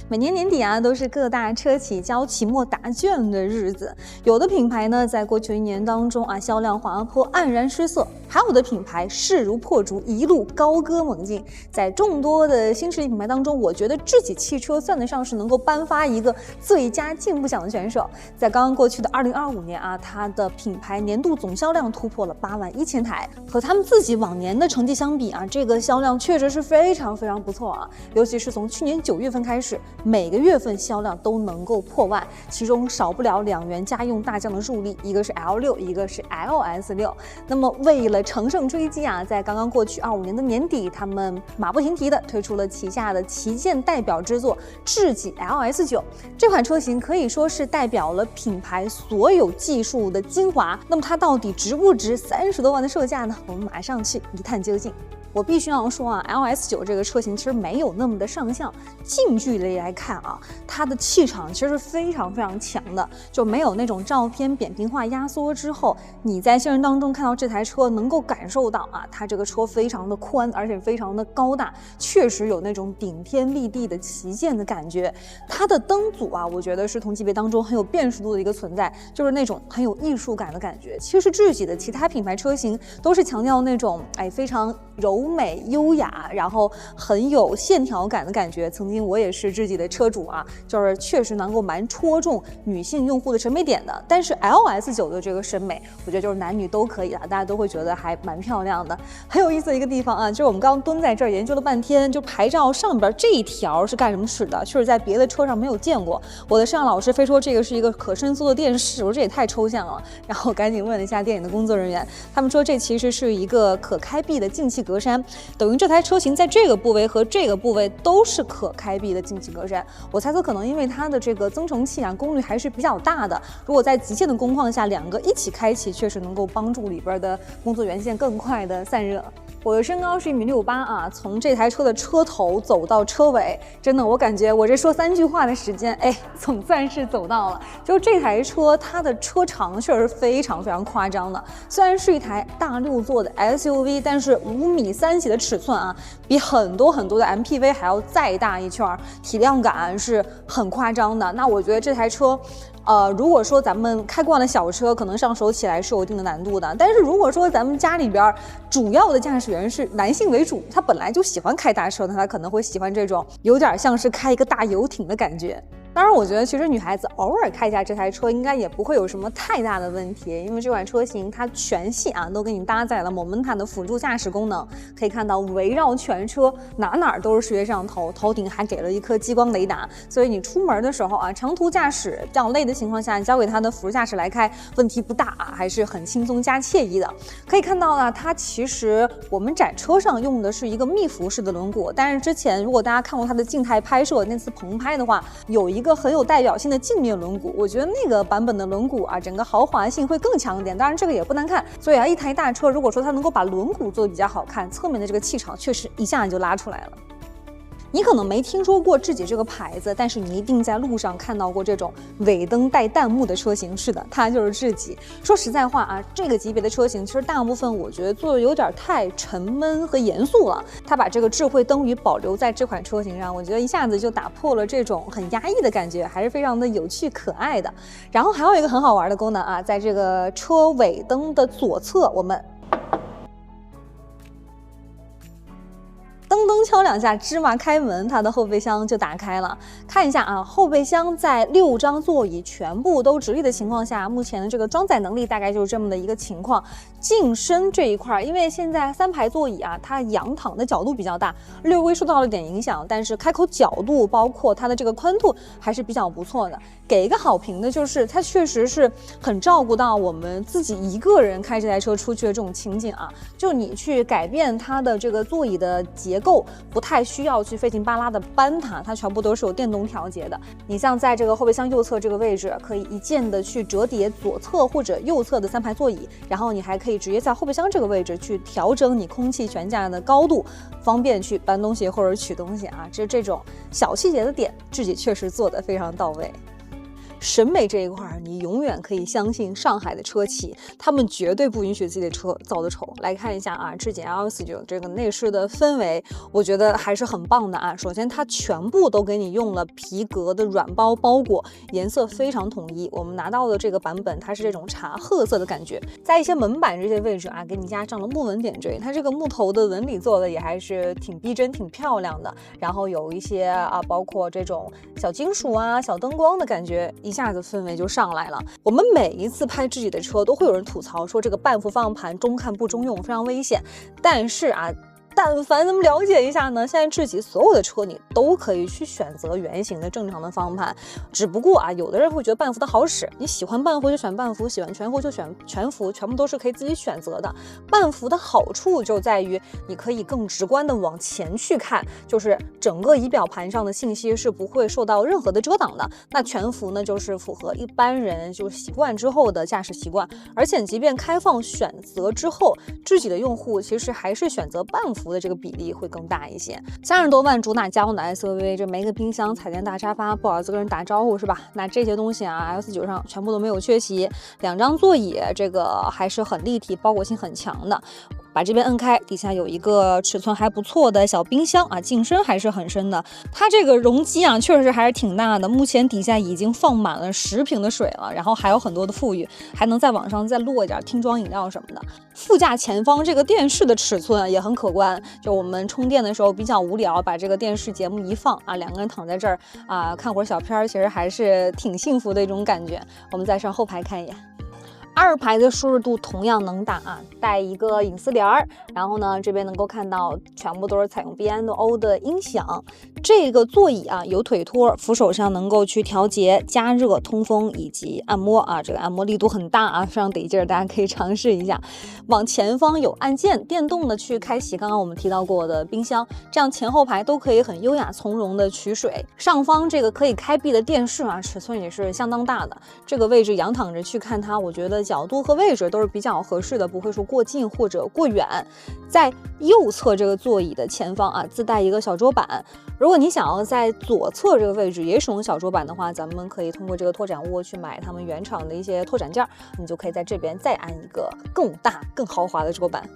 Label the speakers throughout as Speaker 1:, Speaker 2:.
Speaker 1: 每年年底啊，都是各大车企交期末答卷的日子。有的品牌呢，在过去1年当中啊，销量滑坡，黯然失色；还有的品牌势如破竹，一路高歌猛进。在众多的新势力品牌当中，我觉得智己汽车算得上是能够颁发一个最佳进步奖的选手。在刚刚过去的2025年啊，它的品牌年度总销量突破了81000台，和他们自己往年的成绩相比啊，这个销量确实是非常不错啊。尤其是从去年9月份开始，每个月份销量都能够破万，其中少不了2元家用大将的助力，一个是 L6，一个是 LS6。那么为了乘胜追击啊，在刚刚过去25年的年底，他们马不停蹄的推出了旗下的旗舰代表之作智己 LS9。这款车型可以说是代表了品牌所有技术的精华。那么它到底值不值30多万的售价呢？我们马上去一探究竟。我必须要说啊 ，LS9这个车型其实没有那么的上相，近距离来看啊，它的气场其实是非常强的，就没有那种照片扁平化压缩之后，你在现实当中看到这台车，能够感受到啊，它这个车非常的宽，而且非常的高大，确实有那种顶天立地的旗舰的感觉。它的灯组啊，我觉得是同级别当中很有辨识度的一个存在，就是那种很有艺术感的感觉。其实智己的其他品牌车型都是强调那种非常柔美优雅，然后很有线条感的感觉。曾经我也是智己的车主啊，就是确实能够蛮戳中女性用户的审美点的。但是 LS9的这个审美，我觉得就是男女都可以的，大家都会觉得还蛮漂亮的。很有意思的一个地方啊，就是我们刚刚蹲在这儿研究了半天，就牌照上边这一条是干什么使的？确实在别的车上没有见过。我的摄像老师非说这个是一个可伸缩的电视，我说这也太抽象了。然后赶紧问了一下电影的工作人员，他们说这其实是一个可开闭的进气格栅。等于这台车型在这个部位和这个部位都是可开闭的进气格栅。我猜测可能因为它的这个增程器啊功率还是比较大的，如果在极限的工况下2个一起开启，确实能够帮助里边的工作元件更快的散热。我的身高是1.68米啊，从这台车的车头走到车尾，真的我感觉我这说3句话的时间，总算是走到了。就这台车，它的车长确实非常夸张的。虽然是一台大6座的 SUV， 但是5.3米的尺寸啊，比很多的 MPV 还要再大一圈，体量感是很夸张的。那我觉得这台车。如果说咱们开惯了小车，可能上手起来是有一定的难度的。但是如果说咱们家里边主要的驾驶员是男性为主，他本来就喜欢开大车，那他可能会喜欢这种有点像是开一个大游艇的感觉。当然，我觉得其实女孩子偶尔开一下这台车，应该也不会有什么太大的问题，因为这款车型它全系啊都给你搭载了 Momenta 的辅助驾驶功能，可以看到围绕全车哪都是视觉摄像头，头顶还给了一颗激光雷达，所以你出门的时候啊，长途驾驶比较累的情况下，你交给它的辅助驾驶来开，问题不大啊，还是很轻松加惬意的。可以看到呢，它其实我们展车上用的是一个密辐式的轮毂，但是之前如果大家看过它的静态拍摄，那次棚拍的话，有一个很有代表性的镜面轮毂，我觉得那个版本的轮毂啊，整个豪华性会更强一点。当然这个也不难看，所以啊，一台大车如果说它能够把轮毂做得比较好看，侧面的这个气场确实一下就拉出来了。你可能没听说过智己这个牌子，但是你一定在路上看到过这种尾灯带弹幕的车型。是的，它就是智己。说实在话啊，这个级别的车型其实大部分我觉得做的有点太沉闷和严肃了。它把这个智慧灯语保留在这款车型上，我觉得一下子就打破了这种很压抑的感觉，还是非常的有趣可爱的。然后还有一个很好玩的功能啊，在这个车尾灯的左侧，我们噔敲2下，芝麻开门，它的后备箱就打开了。看一下啊，后备箱在6张座椅全部都直立的情况下，目前的这个装载能力大概就是这么的一个情况。进深这一块，因为现在3排座椅啊，它仰躺的角度比较大，略微受到了点影响，但是开口角度包括它的这个宽度还是比较不错的。给一个好评的就是它确实是很照顾到我们自己一个人开这台车出去的这种情景啊，就你去改变它的这个座椅的结构，不太需要去费劲巴拉的搬它全部都是有电动调节的。你像在这个后备箱右侧这个位置，可以一键的去折叠左侧或者右侧的3排座椅，然后你还可以直接在后备箱这个位置去调整你空气悬架的高度，方便去搬东西或者取东西啊。这种小细节的点，智己确实做得非常到位。审美这一块，你永远可以相信上海的车企，他们绝对不允许自己的车造的丑。来看一下啊，智检 L49这个内饰的氛围，我觉得还是很棒的啊。首先它全部都给你用了皮革的软包包裹，颜色非常统一。我们拿到的这个版本，它是这种茶褐色的感觉，在一些门板这些位置啊，给你加上了木纹点缀，它这个木头的纹理做的也还是挺逼真、挺漂亮的。然后有一些啊，包括这种小金属啊、小灯光的感觉，一下子氛围就上来了。我们每一次拍自己的车，都会有人吐槽说这个半幅方向盘中看不中用，非常危险。但是啊，但凡咱们了解一下呢，现在智己所有的车你都可以去选择圆形的正常的方向盘，只不过啊，有的人会觉得半幅的好使，你喜欢半幅就选半幅，喜欢全幅就选全幅，全部都是可以自己选择的。半幅的好处就在于你可以更直观的往前去看，就是整个仪表盘上的信息是不会受到任何的遮挡的。那全幅呢，就是符合一般人就习惯之后的驾驶习惯，而且即便开放选择之后，智己的用户其实还是选择半幅的这个比例会更大一些。30多万主打家用的 SUV， 这没个冰箱、彩电大沙发，不好意思跟人打招呼是吧？那这些东西啊 ，L49上全部都没有缺席。2张座椅，这个还是很立体，包裹性很强的。把这边摁开，底下有一个尺寸还不错的小冰箱啊，进深还是很深的。它这个容积啊，确实还是挺大的。目前底下已经放满了10瓶的水了，然后还有很多的富裕，还能再往上再落一点听装饮料什么的。副驾前方这个电视的尺寸也很可观，就我们充电的时候比较无聊，把这个电视节目一放啊，两个人躺在这儿啊，看会儿小片，其实还是挺幸福的一种感觉。我们再上后排看一眼。2排的舒适度同样能打啊，带一个隐私帘儿，然后呢，这边能够看到全部都是采用 B&O 的音响。这个座椅啊有腿托，扶手上能够去调节加热、通风以及按摩啊，这个按摩力度很大啊，非常得劲儿，大家可以尝试一下。往前方有按键，电动的去开启刚刚我们提到过的冰箱，这样前后排都可以很优雅从容的取水。上方这个可以开闭的电视啊，尺寸也是相当大的，这个位置仰躺着去看它，我觉得角度和位置都是比较合适的，不会说过近或者过远。在右侧这个座椅的前方啊，自带一个小桌板。如果你想要在左侧这个位置也使用小桌板的话，咱们可以通过这个拓展窝去买他们原厂的一些拓展件，你就可以在这边再安一个更大、更豪华的桌板。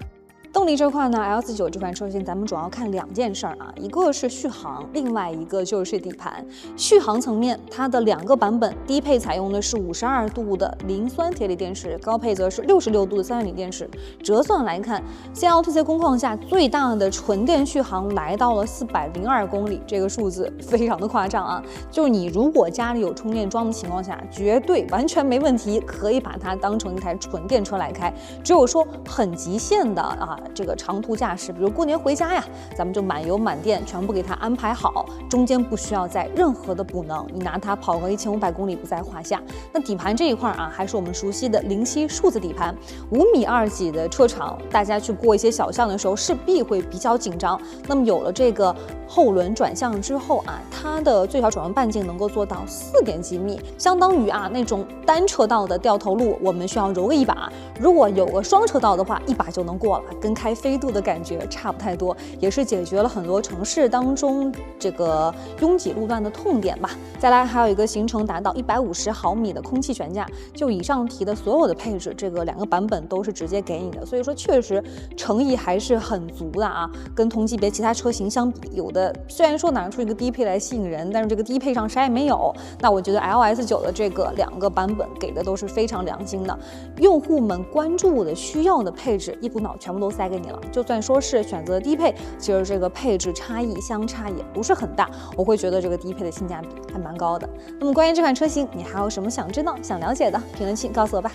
Speaker 1: 动力这块呢 ，L49这款车型咱们主要看2件事啊，一个是续航，另外一个就是底盘。续航层面，它的2个版本，低配采用的是52度的磷酸铁锂电池，高配则是66度的三元锂电池。折算来看 ，CLTC 工况下最大的纯电续航来到了402公里，这个数字非常的夸张啊！就是你如果家里有充电桩的情况下，绝对完全没问题，可以把它当成一台纯电车来开。只有说很极限的啊。这个长途驾驶，比如过年回家呀，咱们就满油满电，全部给它安排好，中间不需要再任何的补能，你拿它跑个1500公里不在话下。那底盘这一块啊，还是我们熟悉的灵犀数字底盘，5.2米几的车长，大家去过一些小巷的时候，势必会比较紧张。那么有了这个后轮转向之后啊，它的最小转弯半径能够做到4点几米，相当于啊那种单车道的掉头路，我们需要揉个一把。如果有个双车道的话，一把就能过了，跟开飞度的感觉差不太多，也是解决了很多城市当中这个拥挤路段的痛点吧。再来还有一个行程达到150毫米的空气悬架，就以上提的所有的配置，这个2个版本都是直接给你的，所以说确实诚意还是很足的啊。跟同级别其他车型相比，有的虽然说拿出一个低配来吸引人，但是这个低配上啥也没有。那我觉得 LS9的这个2个版本给的都是非常良心的，用户们关注的需要的配置一股脑全部都塞给你了。就算说是选择低配，其实这个配置差异相差也不是很大，我会觉得这个低配的性价比还蛮高的。那么关于这款车型，你还有什么想知道、想了解的，评论区告诉我吧。